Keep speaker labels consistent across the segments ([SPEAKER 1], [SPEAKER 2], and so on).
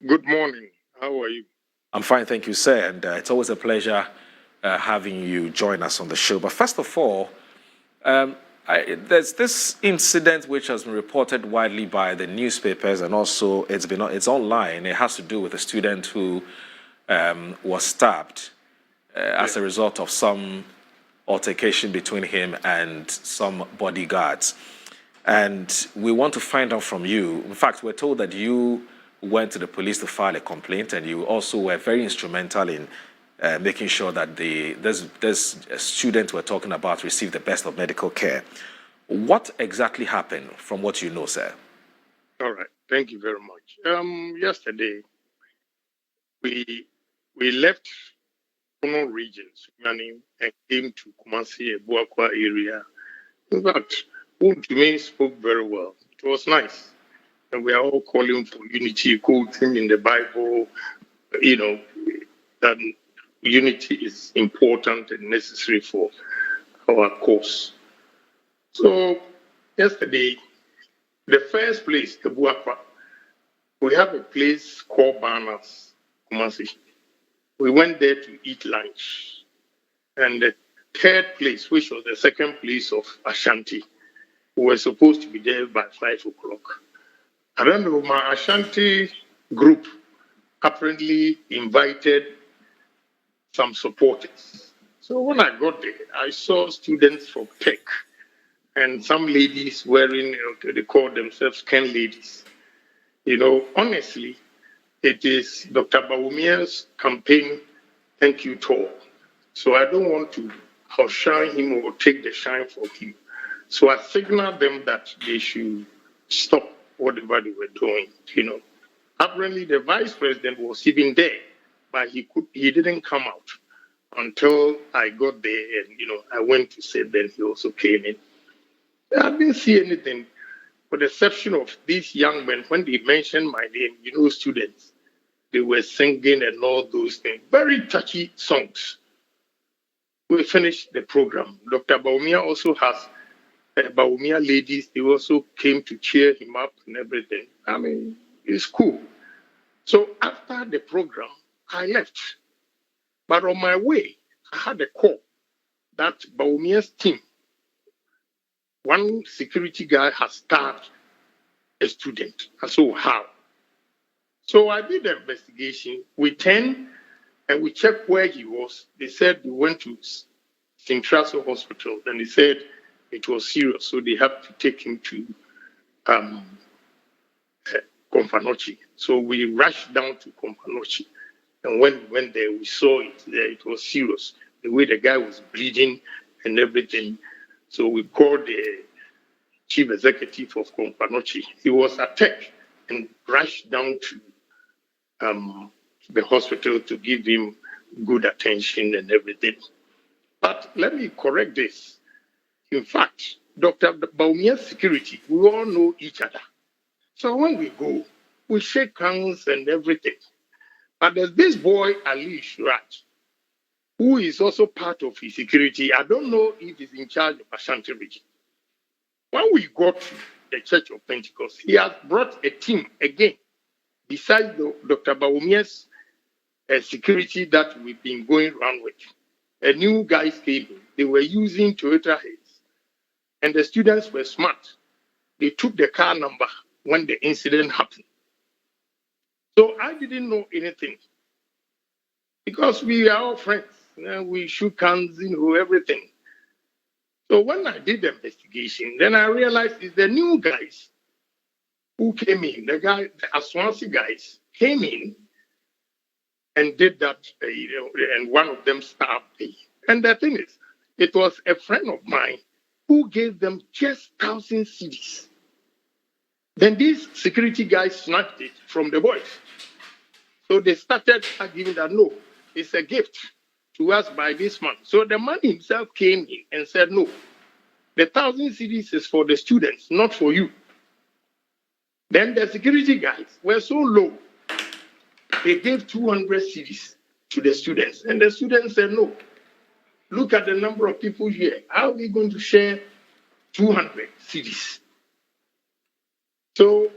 [SPEAKER 1] Good morning. How are you?
[SPEAKER 2] I'm fine, thank you, sir. And it's always a pleasure having you join us on the show. But first of all, there's this incident which has been reported widely by the newspapers, and also it's online. It has to do with a student who was stabbed as a result of some altercation between him and some bodyguards. And we want to find out from you. In fact, we're told that you went to the police to file a complaint, and you also were very instrumental in making sure that this student we're talking about received the best of medical care. What exactly happened from what you know, sir?
[SPEAKER 1] All right. Thank you very much. Yesterday, we left Kono regions, and came to Kumasi, Buakwa area. In fact, Udjumi spoke very well. It was nice. And we are all calling for unity, quoting in the Bible, that unity is important and necessary for our cause. So yesterday, the first place, the Buakwa, we have a place called Barnas, Kumasi. We went there to eat lunch. And the third place, which was the second place of Ashanti, we were supposed to be there by 5 o'clock. I remember my Ashanti group apparently invited some supporters. So when I got there, I saw students from Tech and some ladies wearing, they call themselves Ken ladies. Honestly, it is Dr. Bawumia's campaign Thank You Tour. So I don't want to outshine him or take the shine from him. So I signaled them that they should stop whatever they were doing. Apparently the vice president was even there, but he didn't come out until I got there, and I went to say, then he also came in. I didn't see anything, with the exception of these young men. When they mentioned my name, students, they were singing and all those things, very touchy songs. We finished the program. Dr. Bawumia also has Bawumia ladies. They also came to cheer him up and everything. I mean, it's cool. So after the program, I left. But on my way, I had a call that Bawumia's team, one security guy has stabbed a student. I said, how? So I did the investigation. We turned and we checked where he was. They said we went to Sintraso Hospital, and they said it was serious, so they had to take him to Kompanochi. So we rushed down to Kompanochi, and when we went there, we saw it there. It was serious, the way the guy was bleeding and everything. So we called the chief executive of Kompanochi. He was attacked and rushed down to the hospital to give him good attention and everything. But let me correct this. In fact, Dr. Bawumia's security, we all know each other. So when we go, we shake hands and everything. But there's this boy, Ali Shurat, who is also part of his security. I don't know if he's in charge of Ashanti region. When we got to the Church of Pentecost, he has brought a team again, besides Dr. Bawumia's security that we've been going around with. A new guys came in. They were using Toyota heads. And the students were smart. They took the car number when the incident happened. So I didn't know anything. Because we are all friends. We shook hands, everything. So when I did the investigation, then I realized it's the new guys who came in. The Aswansi guys came in and did that, and one of them stabbed me. And the thing is, it was a friend of mine who gave them just 1,000 cedis. Then these security guys snatched it from the boys. So they started arguing that, no, it's a gift to us by this man. So the man himself came in and said, no, the 1,000 cedis is for the students, not for you. Then the security guys were so low, they gave 200 cedis to the students. And the students said, no, look at the number of people here. How are we going to share 200 cedis? So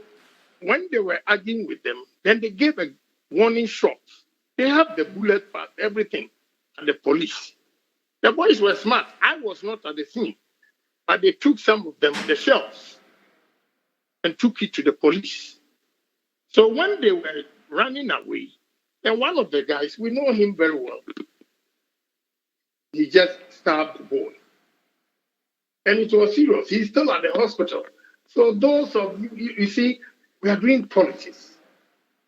[SPEAKER 1] when they were arguing with them, then they gave warning shots. They have the bullet part, everything, and the police. The boys were smart. I was not at the scene, but they took some of them, the shells, and took it to the police. So when they were running away, and one of the guys, we know him very well, he just stabbed the boy. And it was serious. He's still at the hospital. So those of you see, we are doing politics.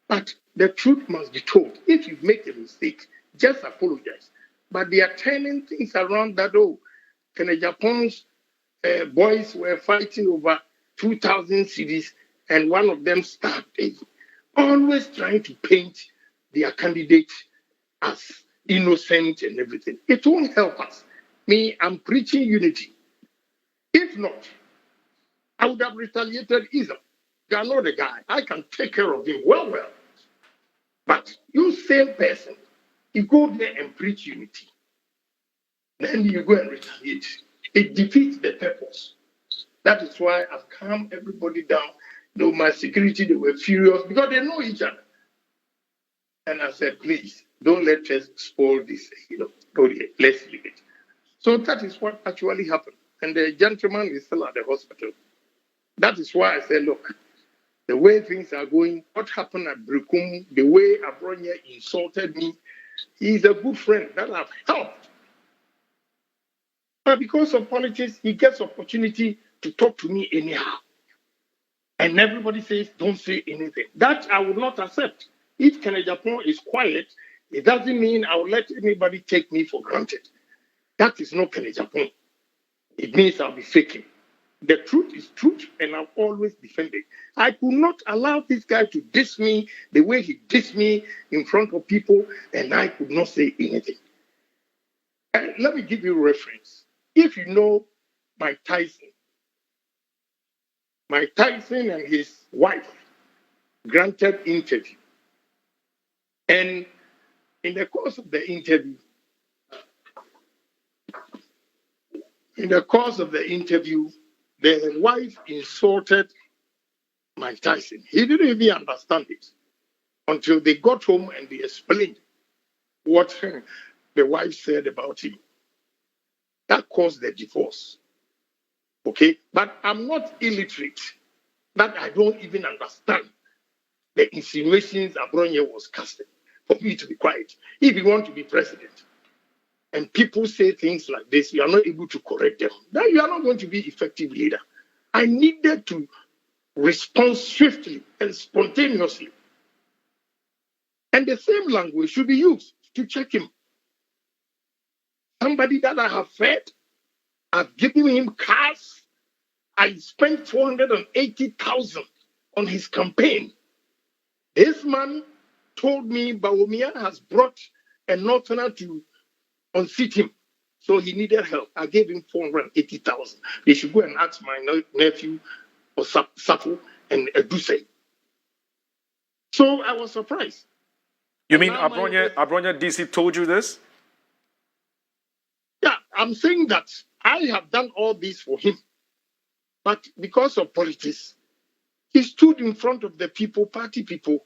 [SPEAKER 1] But the truth must be told. If you make a mistake, just apologize. But they are turning things around that, Agyapong's boys were fighting over 2,000 cities and one of them stabbed him. Always trying to paint their candidate as innocent and everything. It won't help us. Me, I'm preaching unity. If not, I would have retaliated either. You are not the guy. I can take care of him well. But you same person, you go there and preach unity. Then you go and retaliate. It defeats the purpose. That is why I've calmed everybody down. My security, they were furious because they know each other. And I said, please, don't let us spoil this, let's leave it. So that is what actually happened. And the gentleman is still at the hospital. That is why I said, look, the way things are going, what happened at Brekum, the way Abronye insulted me, he's a good friend that I've helped. But because of politics, he gets opportunity to talk to me anyhow. And everybody says, don't say anything. That I will not accept. If Agyapong is quiet, it doesn't mean I will let anybody take me for granted. That is not Agyapong. It means I'll be faking. The truth is truth, and I'll always defend it. I could not allow this guy to diss me the way he dissed me in front of people, and I could not say anything. And let me give you a reference. If you know Mike Tyson and his wife granted interview. And in the course of the interview, the wife insulted Mike Tyson. He didn't even understand it until they got home and they explained what the wife said about him. That caused the divorce. Okay? But I'm not illiterate that I don't even understand the insinuations Abronye was casting for me to be quiet. If you want to be president and people say things like this, you are not able to correct them, then you are not going to be effective leader. I needed to respond swiftly and spontaneously. And the same language should be used to check him. Somebody that I have fed, I've given him cars. I spent 480,000 on his campaign. This man told me Bawumia has brought a northerner to unseat him. So he needed help. I gave him 480,000. They should go and ask my nephew or Safu and Eduse. So I was surprised.
[SPEAKER 2] You mean Abronye DC told you this?
[SPEAKER 1] Yeah, I'm saying that I have done all this for him. But because of politics, he stood in front of the people, party people,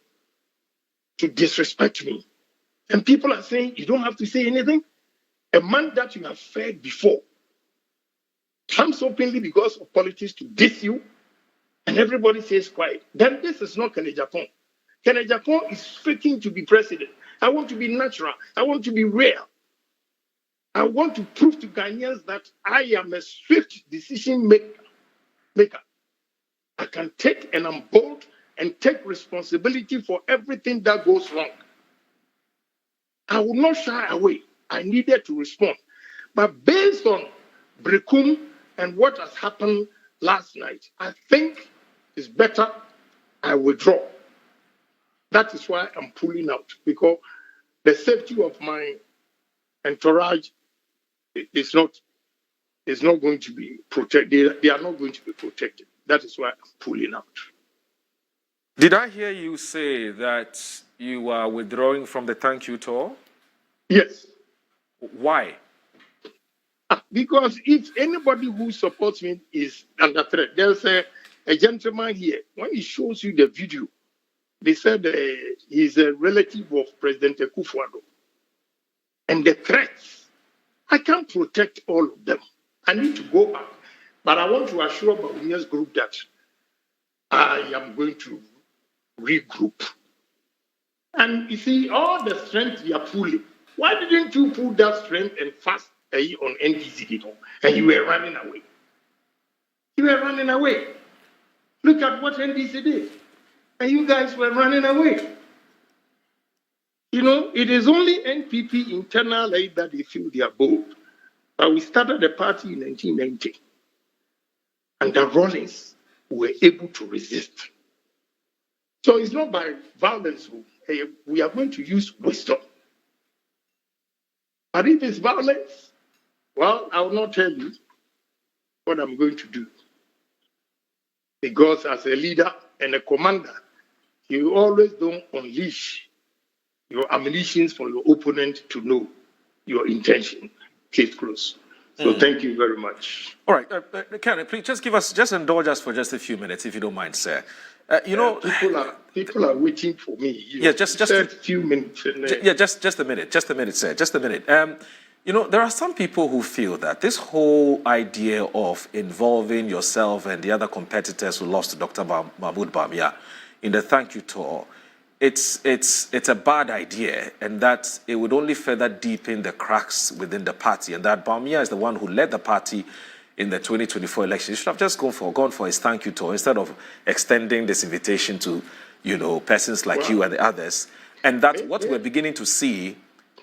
[SPEAKER 1] to disrespect me. And people are saying, you don't have to say anything. A man that you have fed before comes openly because of politics to diss you, and everybody says quiet. Then this is not Agyapong. Agyapong is faking to be president. I want to be natural. I want to be real. I want to prove to Ghanaians that I am a swift decision maker. I can take, and I'm bold, and take responsibility for everything that goes wrong. I will not shy away. I needed to respond. But based on Brekum and what has happened last night, I think it's better I withdraw. That is why I'm pulling out, because the safety of my entourage is not going to be protected. They are not going to be protected. That is why I'm pulling out.
[SPEAKER 2] Did I hear you say that you are withdrawing from the Thank You Tour?
[SPEAKER 1] Yes.
[SPEAKER 2] Why?
[SPEAKER 1] Because if anybody who supports me is under threat, there's a gentleman here. When he shows you the video They said he's a relative of President Akufo-Addo. And the threats, I can't protect all of them. I need to go back. But I want to assure Bawumia's group that I am going to regroup. And you see, all the strength you are pulling, why didn't you pull that strength and fast on NDC and you were running away? You were running away. Look at what NDC did. And you guys were running away. You know, it is only NPP internally that they feel they are bold. But we started the party in 1990. And the Rollins were able to resist. So it's not by violence. We are going to use wisdom. But if it's violence, well, I will not tell you what I'm going to do. Because as a leader and a commander, you always don't unleash your ammunition for your opponent to know your intention. Case closed. So thank you very much.
[SPEAKER 2] All right, Karen, please just indulge us for just a few minutes, if you don't mind, sir.
[SPEAKER 1] People are waiting for me.
[SPEAKER 2] Just
[SPEAKER 1] a few minutes.
[SPEAKER 2] Just a minute, sir, just a minute. There are some people who feel that this whole idea of involving yourself and the other competitors who lost to Dr. Mahmoud Bawumia in the Thank You Tour, it's a bad idea, and that it would only further deepen the cracks within the party, and that Bawumia is the one who led the party in the 2024 election. He should have just gone for his Thank You Tour instead of extending this invitation to, persons like you and the others. And that what we're beginning to see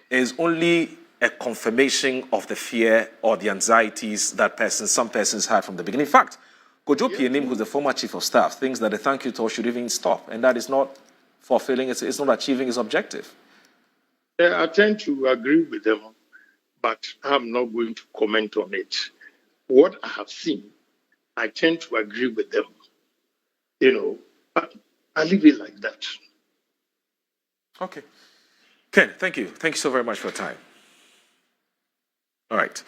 [SPEAKER 2] is only a confirmation of the fear or the anxieties that some persons had from the beginning. In fact, Kojo Pienim, who's the former chief of staff, thinks that the Thank You Tour should even stop, and that is not fulfilling, it's not achieving its objective.
[SPEAKER 1] Yeah, I tend to agree with them, but I'm not going to comment on it. What I have seen, I tend to agree with them. But I leave it like that.
[SPEAKER 2] Okay. Ken, thank you. Thank you so very much for your time. All right.